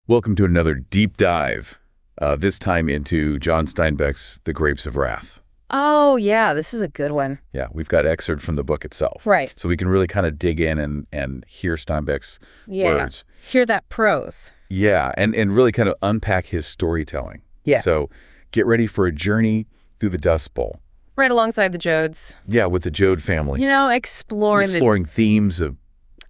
Welcome to another deep dive, this time into John Steinbeck's The Grapes of Wrath. Oh, yeah, this is a good one. Yeah, we've got excerpt from the book itself. Right. So we can really kind of dig in and hear Steinbeck's words. Hear that prose. Yeah, and really kind of unpack his storytelling. Yeah. So get ready for a journey through the Dust Bowl. Right alongside the Jodes. Yeah, with the Jode family. You know, exploring themes of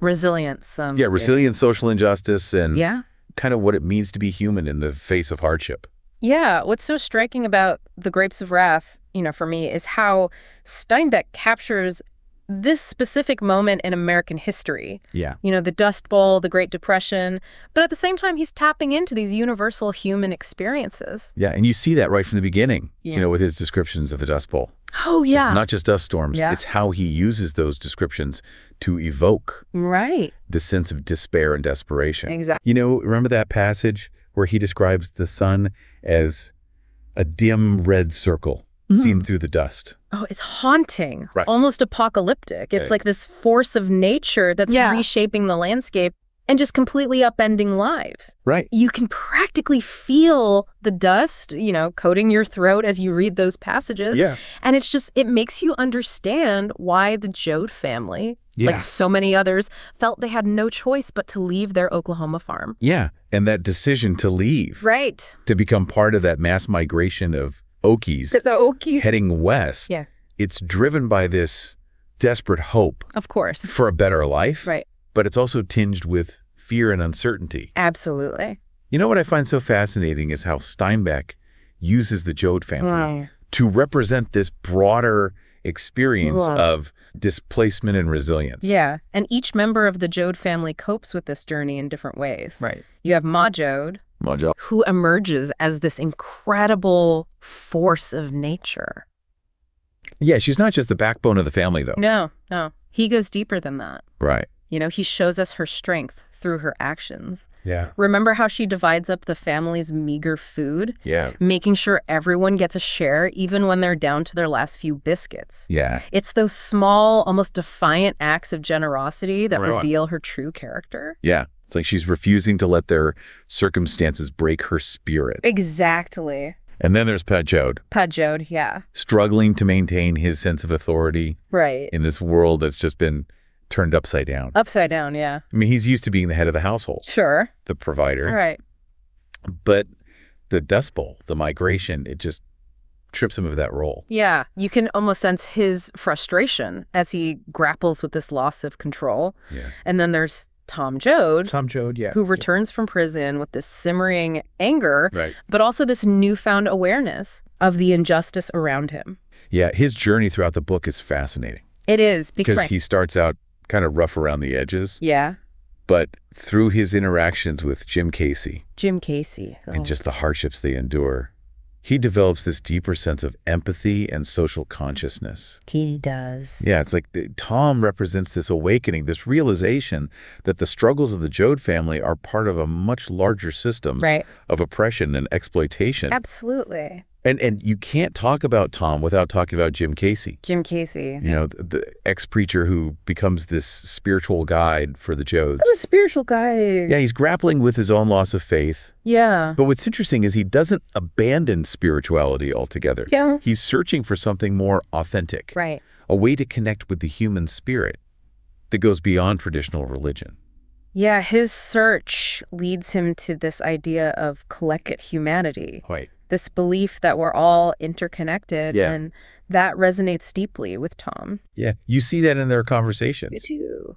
resilience. Resilience, social injustice, and yeah. kind of what it means to be human in the face of hardship. Yeah, what's so striking about The Grapes of Wrath, for me, is how Steinbeck captures this specific moment in American history. Yeah. The Dust Bowl, the Great Depression, but at the same time, he's tapping into these universal human experiences. Yeah, and you see that right from the beginning, Yeah. With his descriptions of the Dust Bowl. Oh, yeah. It's not just dust storms. Yeah. It's how he uses those descriptions to evoke the sense of despair and desperation. Exactly. Remember that passage where he describes the sun as a dim red circle seen through the dust? Oh, it's haunting, Right. almost apocalyptic. It's like this force of nature that's reshaping the landscape and just completely upending lives. Right. You can practically feel the dust, coating your throat as you read those passages. Yeah. And it makes you understand why the Jode family, like so many others, felt they had no choice but to leave their Oklahoma farm. Yeah, and that decision to leave. Right. To become part of that mass migration of Okies The Okie. heading west. Yeah. It's driven by this desperate hope Of course. for a better life. Right. But it's also tinged with fear and uncertainty. Absolutely. What I find so fascinating is how Steinbeck uses the Jode family to represent this broader experience of displacement and resilience. Yeah, and each member of the Jode family copes with this journey in different ways. Right. You have Ma Jode, Mojo. who emerges as this incredible force of nature. Yeah, she's not just the backbone of the family, though. No. He goes deeper than that. Right. He shows us her strength through her actions. Yeah. Remember how she divides up the family's meager food? Yeah. Making sure everyone gets a share, even when they're down to their last few biscuits. Yeah. It's those small, almost defiant acts of generosity that Right. reveal her true character. Yeah. It's like she's refusing to let their circumstances break her spirit. Exactly. And then there's Pa Jode, Pa Jode, yeah. struggling to maintain his sense of authority Right. in this world that's just been turned upside down. Upside down, yeah. I mean, he's used to being the head of the household, Sure. the provider. Right. But the Dust Bowl, the migration, it just trips him of that role. Yeah. You can almost sense his frustration as he grapples with this loss of control. Yeah. And then there's Tom Jode, Yeah. who returns from prison with this simmering anger, Right. but also this newfound awareness of the injustice around him. Yeah, his journey throughout the book is fascinating. It is. Because he starts out kind of rough around the edges. Yeah. But through his interactions with Jim Casey Jim Casey. and just the hardships they endure, he develops this deeper sense of empathy and social consciousness. He does. Yeah, it's like Tom represents this awakening, this realization that the struggles of the Jode family are part of a much larger system of oppression and exploitation. Absolutely. And you can't talk about Tom without talking about Jim Casey. Jim Casey. The ex-preacher who becomes this spiritual guide for the Jodes. The spiritual guy. Yeah, he's grappling with his own loss of faith. Yeah. But what's interesting is he doesn't abandon spirituality altogether. Yeah. He's searching for something more authentic. Right. A way to connect with the human spirit that goes beyond traditional religion. Yeah, his search leads him to this idea of collective humanity. Right. This belief that we're all interconnected, Yeah. and that resonates deeply with Tom. Yeah, you see that in their conversations. Me too.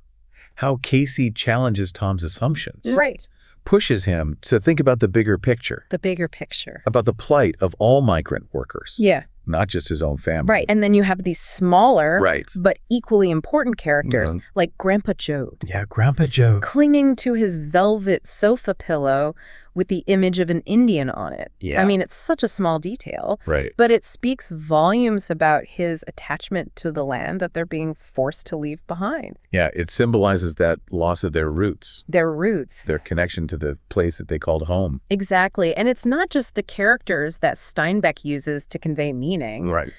How Casey challenges Tom's assumptions. Right. Pushes him to think about the bigger picture. The bigger picture. About the plight of all migrant workers. Yeah. Not just his own family. Right. And then you have these smaller, Right. but equally important characters, like Grandpa Jode. Yeah, Grandpa Jode. Clinging to his velvet sofa pillow with the image of an Indian on it. Yeah. I mean, it's such a small detail. Right. But it speaks volumes about his attachment to the land that they're being forced to leave behind. Yeah, it symbolizes that loss of their roots. Their roots. Their connection to the place that they called home. Exactly. And it's not just the characters that Steinbeck uses to convey meaning. Right.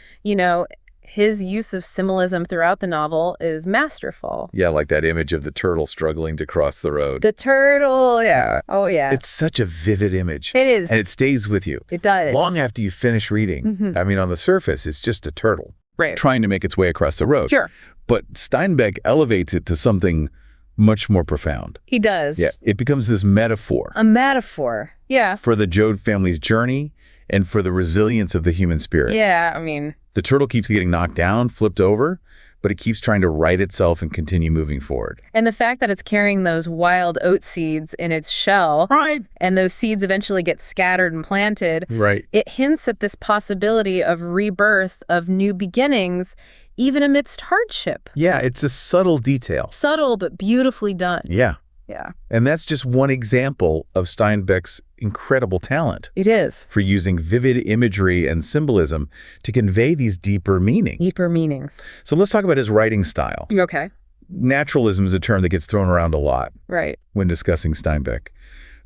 his use of symbolism throughout the novel is masterful. Yeah, like that image of the turtle struggling to cross the road. The turtle, yeah. Oh, yeah. It's such a vivid image. It is. And it stays with you. It does. Long after you finish reading. I mean, on the surface, it's just a turtle. Right. Trying to make its way across the road. Sure. But Steinbeck elevates it to something much more profound. He does. Yeah, it becomes this metaphor. A metaphor. Yeah. For the Joad family's journey and for the resilience of the human spirit. Yeah, I mean. The turtle keeps getting knocked down, flipped over, but it keeps trying to right itself and continue moving forward. And the fact that it's carrying those wild oat seeds in its shell, Right. and those seeds eventually get scattered and planted, Right. it hints at this possibility of rebirth, of new beginnings, even amidst hardship. Yeah, it's a subtle detail. Subtle, but beautifully done. Yeah. Yeah. And that's just one example of Steinbeck's incredible talent It is. for using vivid imagery and symbolism to convey these deeper meanings. Deeper meanings. So let's talk about his writing style. You okay? Naturalism is a term that gets thrown around a lot Right. when discussing Steinbeck.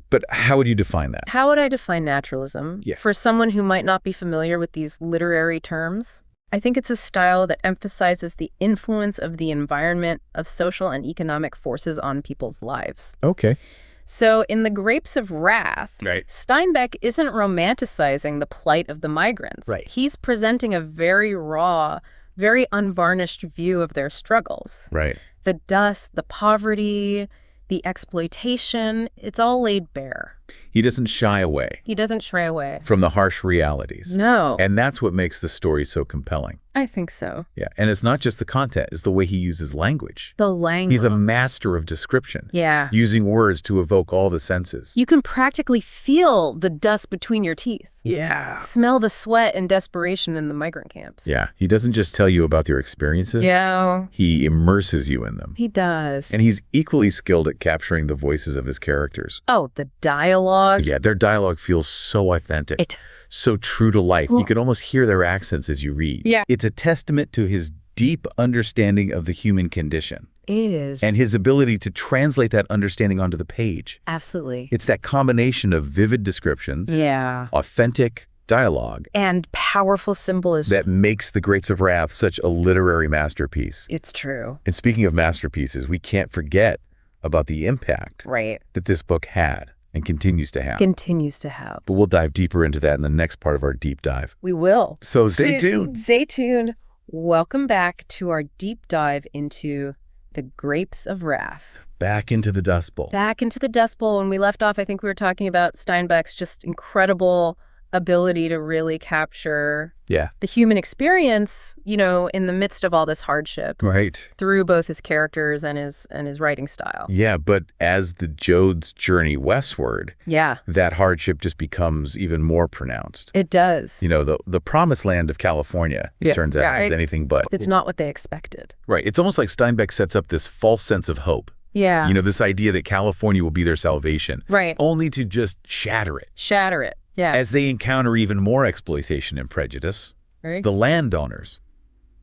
But how would you define that? How would I define naturalism? Yeah. For someone who might not be familiar with these literary terms, I think it's a style that emphasizes the influence of the environment, of social and economic forces on people's lives. Okay. So in The Grapes of Wrath, Right. Steinbeck isn't romanticizing the plight of the migrants. Right. He's presenting a very raw, very unvarnished view of their struggles. Right. The dust, the poverty, the exploitation, it's all laid bare. He doesn't shy away He doesn't shy away. from the harsh realities. No. And that's what makes the story so compelling. I think so. Yeah. And it's not just the content, it's the way he uses language. The language. He's a master of description. Yeah. Using words to evoke all the senses. You can practically feel the dust between your teeth. Yeah. Smell the sweat and desperation in the migrant camps. Yeah. He doesn't just tell you about their experiences. Yeah. He immerses you in them. He does. And he's equally skilled at capturing the voices of his characters. Oh, the dialogue. Yeah, their dialogue feels so authentic. It. So true to life. Well- You can almost hear their accents as you read. Yeah. It's a testament to his deep understanding of the human condition It is. and his ability to translate that understanding onto the page. Absolutely. It's that combination of vivid descriptions, Yeah. authentic dialogue, And powerful symbolism. that makes The Grapes of Wrath such a literary masterpiece. It's true. And speaking of masterpieces, we can't forget about the impact Right. that this book had and continues to have. Continues to have. But we'll dive deeper into that in the next part of our deep dive. We will. So stay tuned. Stay tuned. Welcome back to our deep dive into The Grapes of Wrath. Back into the Dust Bowl. Back into the Dust Bowl. When we left off, I think we were talking about Steinbeck's just incredible ability to really capture Yeah. the human experience, you know, in the midst of all this hardship Right. through both his characters and his writing style. Yeah, but as the Joad's journey westward, Yeah, that hardship just becomes even more pronounced. it does. You know, the promised land of California, Yeah. turns out, is Right. anything but. It's not what they expected. Right. It's almost like Steinbeck sets up this false sense of hope. Yeah. You know, this idea that California will be their salvation, Right. only to just shatter it. Shatter it. Yeah. As they encounter even more exploitation and prejudice, Right. the landowners,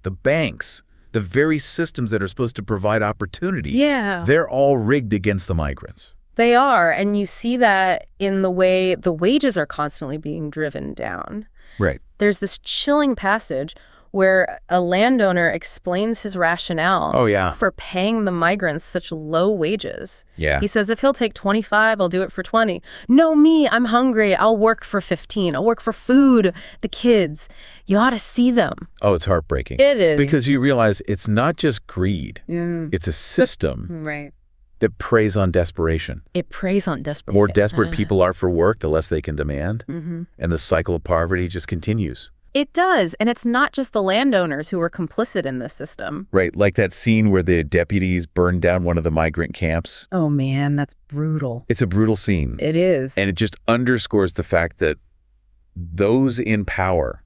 the banks, the very systems that are supposed to provide opportunity, Yeah. they're all rigged against the migrants. They are. And you see that in the way the wages are constantly being driven down. Right. There's this chilling passage where a landowner explains his rationale Oh, yeah. for paying the migrants such low wages. Yeah. He says, if he'll take 25, I'll do it for 20. No, me, I'm hungry. I'll work for 15. I'll work for food, the kids. You ought to see them. Oh, it's heartbreaking. It is. Because you realize it's not just greed. Mm, It's a system right. that preys on desperation. It preys on desperation. More desperate people are for work, the less they can demand. Mm-hmm. And the cycle of poverty just continues. It does. And it's not just the landowners who are complicit in this system. Right. Like that scene where the deputies burned down one of the migrant camps. Oh, man, that's brutal. It's a brutal scene. It is. And it just underscores the fact that those in power,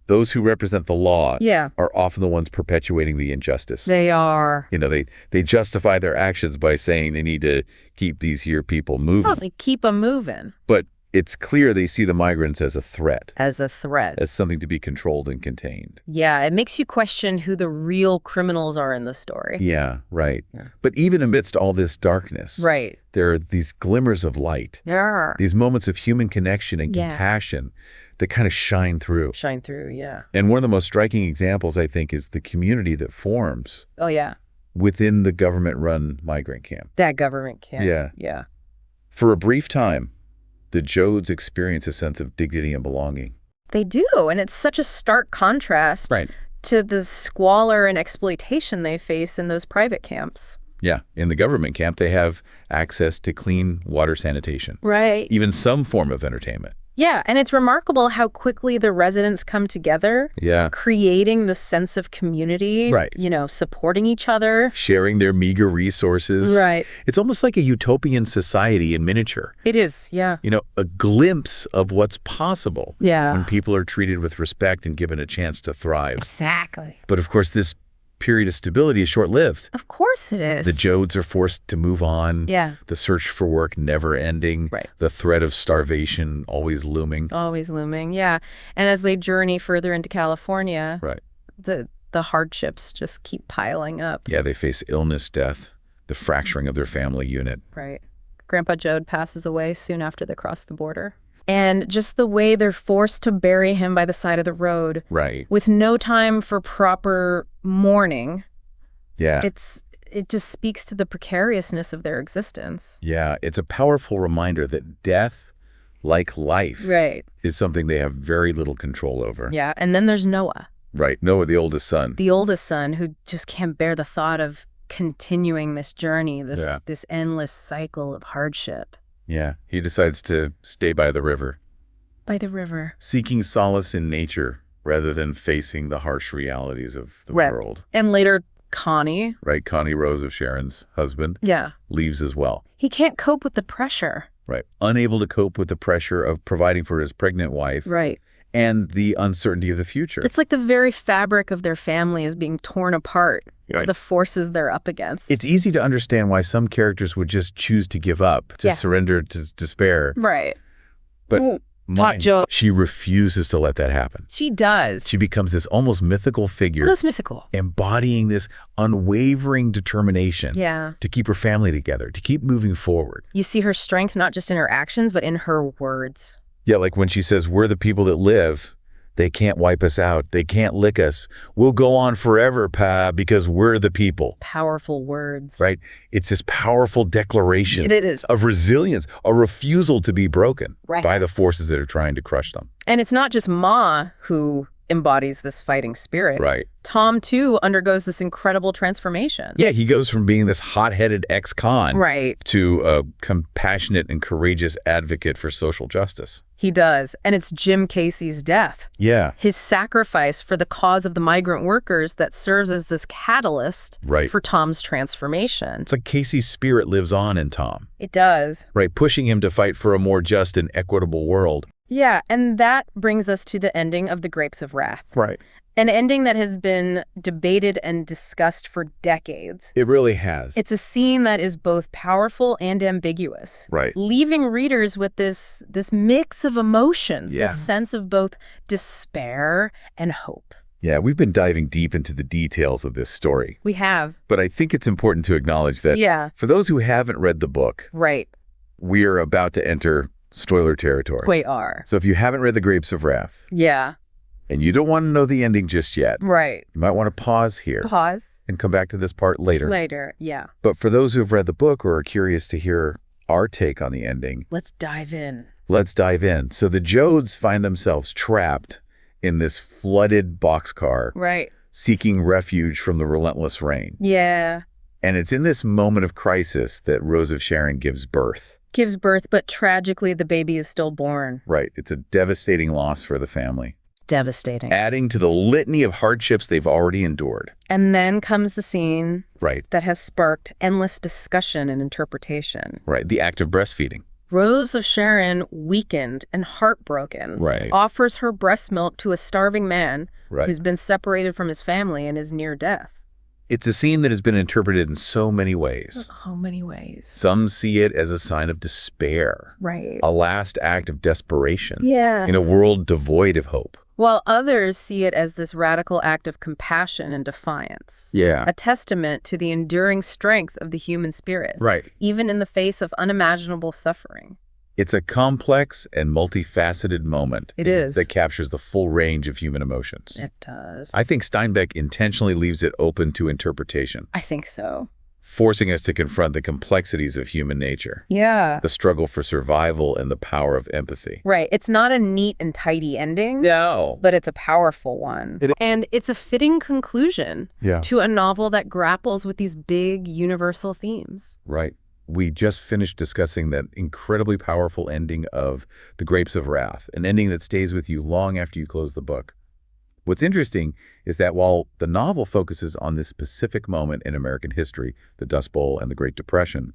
those who represent the law, Yeah, are often the ones perpetuating the injustice. they are. You know, they justify their actions by saying they need to keep these here people moving. Oh, they keep them moving. But It's clear they see the migrants as a threat. As a threat. As something to be controlled and contained. Yeah, it makes you question who the real criminals are in the story. Yeah, right. Yeah. But even amidst all this darkness, right, there are these glimmers of light. Yeah. These moments of human connection and compassion that kind of shine through. Shine through, yeah. And one of the most striking examples, I think, is the community that forms. Oh, yeah. Within the government-run migrant camp. That government camp. Yeah. Yeah. For a brief time, the Jodes experience a sense of dignity and belonging. They do, and it's such a stark contrast to the squalor and exploitation they face in those private camps. Yeah, in the government camp, they have access to clean water sanitation. Right. Even some form of entertainment. Yeah, and it's remarkable how quickly the residents come together, creating the sense of community, supporting each other. Sharing their meager resources. Right. It's almost like a utopian society in miniature. It is, yeah. A glimpse of what's possible when people are treated with respect and given a chance to thrive. Exactly. But of course, this period of stability is short-lived. Of course it is. The Jodes are forced to move on. Yeah. The search for work never ending. Right. The threat of starvation always looming. Always looming, yeah. And as they journey further into California, the hardships just keep piling up. Yeah, they face illness, death, the fracturing of their family unit. Right. Grandpa Jode passes away soon after they cross the border. And just the way they're forced to bury him by the side of the road. Right. With no time for proper mourning. Yeah. It just speaks to the precariousness of their existence. Yeah, it's a powerful reminder that death, like life, is something they have very little control over. Yeah, and then there's Noah. Right, Noah, the oldest son. The oldest son who just can't bear the thought of continuing this journey, this endless cycle of hardship. Yeah, he decides to stay by the river. By the river. Seeking solace in nature rather than facing the harsh realities of the world. And later, Connie. Right, Connie Rose of Sharon's husband. Yeah. Leaves as well. He can't cope with the pressure. Right, unable to cope with the pressure of providing for his pregnant wife. Right. And the uncertainty of the future. It's like the very fabric of their family is being torn apart. Right. The forces they're up against. It's easy to understand why some characters would just choose to give up, to surrender to despair. Right. But she refuses to let that happen. She does. She becomes this almost mythical figure. Almost mythical. Embodying this unwavering determination to keep her family together, to keep moving forward. You see her strength not just in her actions, but in her words. Yeah, like when she says, we're the people that live. They can't wipe us out. They can't lick us. We'll go on forever, Pa, because we're the people. Powerful words. Right? It's this powerful declaration it is. Of resilience, a refusal to be broken by the forces that are trying to crush them. And it's not just Ma who embodies this fighting spirit. Right. Tom, too, undergoes this incredible transformation. Yeah, he goes from being this hot-headed ex-con to a compassionate and courageous advocate for social justice. He does. And it's Jim Casey's death. Yeah. His sacrifice for the cause of the migrant workers that serves as this catalyst for Tom's transformation. It's like Casey's spirit lives on in Tom. It does. Right, pushing him to fight for a more just and equitable world. Yeah, and that brings us to the ending of The Grapes of Wrath. Right. An ending that has been debated and discussed for decades. It really has. It's a scene that is both powerful and ambiguous. Right. Leaving readers with this mix of emotions, this sense of both despair and hope. Yeah, we've been diving deep into the details of this story. We have. But I think it's important to acknowledge that for those who haven't read the book, we are about to enter spoiler territory. We are. So if you haven't read The Grapes of Wrath, and you don't want to know the ending just yet, you might want to pause here. And come back to this part later. But for those who have read the book or are curious to hear our take on the ending, let's dive in. Let's dive in. So the Jodes find themselves trapped in this flooded boxcar, seeking refuge from the relentless rain. Yeah. And it's in this moment of crisis that Rose of Sharon gives birth. But tragically, the baby is still born. Right. It's a devastating loss for the family. Devastating. Adding to the litany of hardships they've already endured. And then comes the scene that has sparked endless discussion and interpretation. Right. The act of breastfeeding. Rose of Sharon, weakened and heartbroken, offers her breast milk to a starving man who's been separated from his family and is near death. It's a scene that has been interpreted in so many ways. So many ways. Some see it as a sign of despair. Right. A last act of desperation. Yeah. In a world devoid of hope. While others see it as this radical act of compassion and defiance. Yeah. A testament to the enduring strength of the human spirit. Right. Even in the face of unimaginable suffering. It's a complex and multifaceted moment. It is. That captures the full range of human emotions. It does. I think Steinbeck intentionally leaves it open to interpretation. I think so. Forcing us to confront the complexities of human nature. Yeah. The struggle for survival and the power of empathy. Right. It's not a neat and tidy ending. No. But it's a powerful one. And it's a fitting conclusion to a novel that grapples with these big universal themes. Right. We just finished discussing that incredibly powerful ending of The Grapes of Wrath, an ending that stays with you long after you close the book. What's interesting is that while the novel focuses on this specific moment in American history, the Dust Bowl and the Great Depression,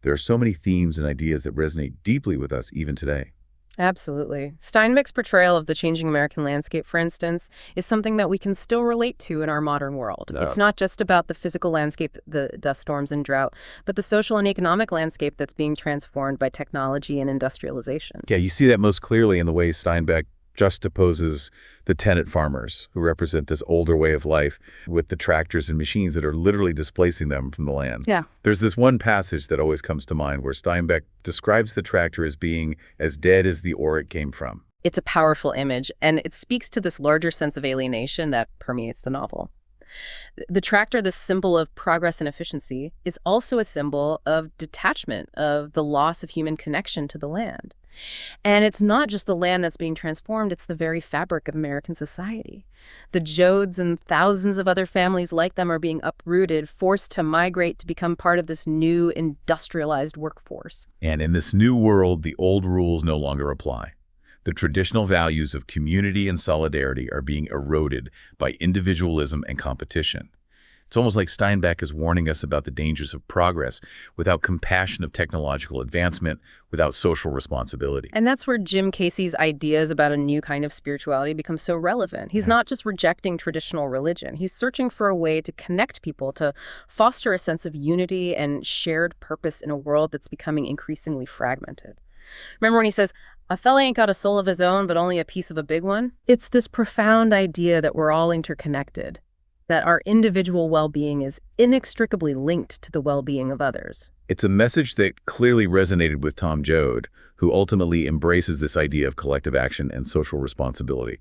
there are so many themes and ideas that resonate deeply with us even today. Absolutely. Steinbeck's portrayal of the changing American landscape, for instance, is something that we can still relate to in our modern world. It's not just about the physical landscape, the dust storms and drought, but the social and economic landscape that's being transformed by technology and industrialization. Yeah, you see that most clearly in the way Steinbeck juxtaposes the tenant farmers who represent this older way of life with the tractors and machines that are literally displacing them from the land. Yeah. There's this one passage that always comes to mind where Steinbeck describes the tractor as being as dead as the ore it came from. It's a powerful image, and it speaks to this larger sense of alienation that permeates the novel. The tractor, this symbol of progress and efficiency, is also a symbol of detachment, of the loss of human connection to the land. And it's not just the land that's being transformed, it's the very fabric of American society. The Jodes and thousands of other families like them are being uprooted, forced to migrate to become part of this new industrialized workforce. And in this new world, the old rules no longer apply. The traditional values of community and solidarity are being eroded by individualism and competition. It's almost like Steinbeck is warning us about the dangers of progress without compassion of technological advancement, without social responsibility. And that's where Jim Casey's ideas about a new kind of spirituality become so relevant. He's not just rejecting traditional religion. He's searching for a way to connect people, to foster a sense of unity and shared purpose in a world that's becoming increasingly fragmented. Remember when he says, "A fella ain't got a soul of his own, but only a piece of a big one"? It's this profound idea that we're all interconnected, that our individual well-being is inextricably linked to the well-being of others. It's a message that clearly resonated with Tom Joad, who ultimately embraces this idea of collective action and social responsibility.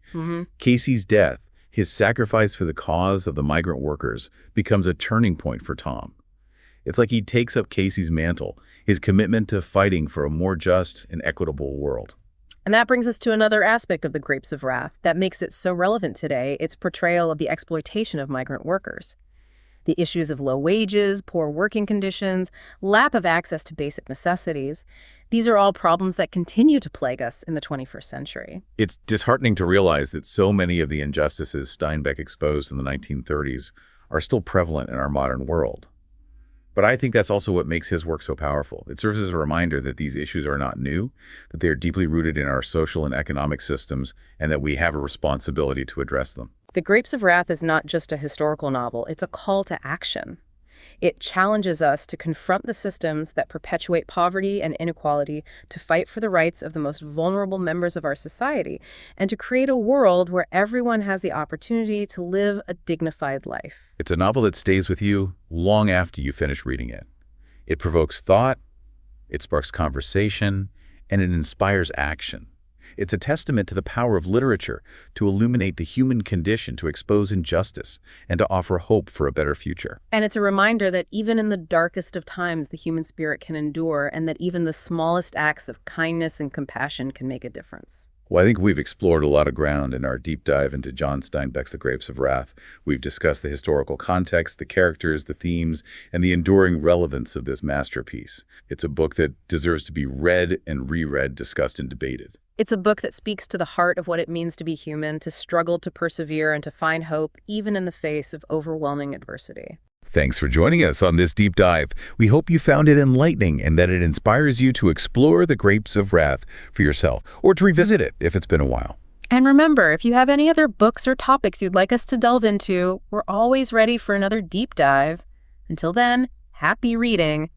Casey's death, his sacrifice for the cause of the migrant workers, becomes a turning point for Tom. It's like he takes up Casey's mantle, his commitment to fighting for a more just and equitable world. And that brings us to another aspect of The Grapes of Wrath that makes it so relevant today, its portrayal of the exploitation of migrant workers. The issues of low wages, poor working conditions, lack of access to basic necessities, these are all problems that continue to plague us in the 21st century. It's disheartening to realize that so many of the injustices Steinbeck exposed in the 1930s are still prevalent in our modern world. But I think that's also what makes his work so powerful. It serves as a reminder that these issues are not new, that they are deeply rooted in our social and economic systems, and that we have a responsibility to address them. The Grapes of Wrath is not just a historical novel, it's a call to action. It challenges us to confront the systems that perpetuate poverty and inequality, to fight for the rights of the most vulnerable members of our society, and to create a world where everyone has the opportunity to live a dignified life. It's a novel that stays with you long after you finish reading it. It provokes thought, it sparks conversation, and it inspires action. It's a testament to the power of literature to illuminate the human condition, to expose injustice, and to offer hope for a better future. And it's a reminder that even in the darkest of times, the human spirit can endure, and that even the smallest acts of kindness and compassion can make a difference. Well, I think we've explored a lot of ground in our deep dive into John Steinbeck's The Grapes of Wrath. We've discussed the historical context, the characters, the themes, and the enduring relevance of this masterpiece. It's a book that deserves to be read and reread, discussed and debated. It's a book that speaks to the heart of what it means to be human, to struggle, to persevere, and to find hope, even in the face of overwhelming adversity. Thanks for joining us on this deep dive. We hope you found it enlightening and that it inspires you to explore The Grapes of Wrath for yourself, or to revisit it if it's been a while. And remember, if you have any other books or topics you'd like us to delve into, we're always ready for another deep dive. Until then, happy reading.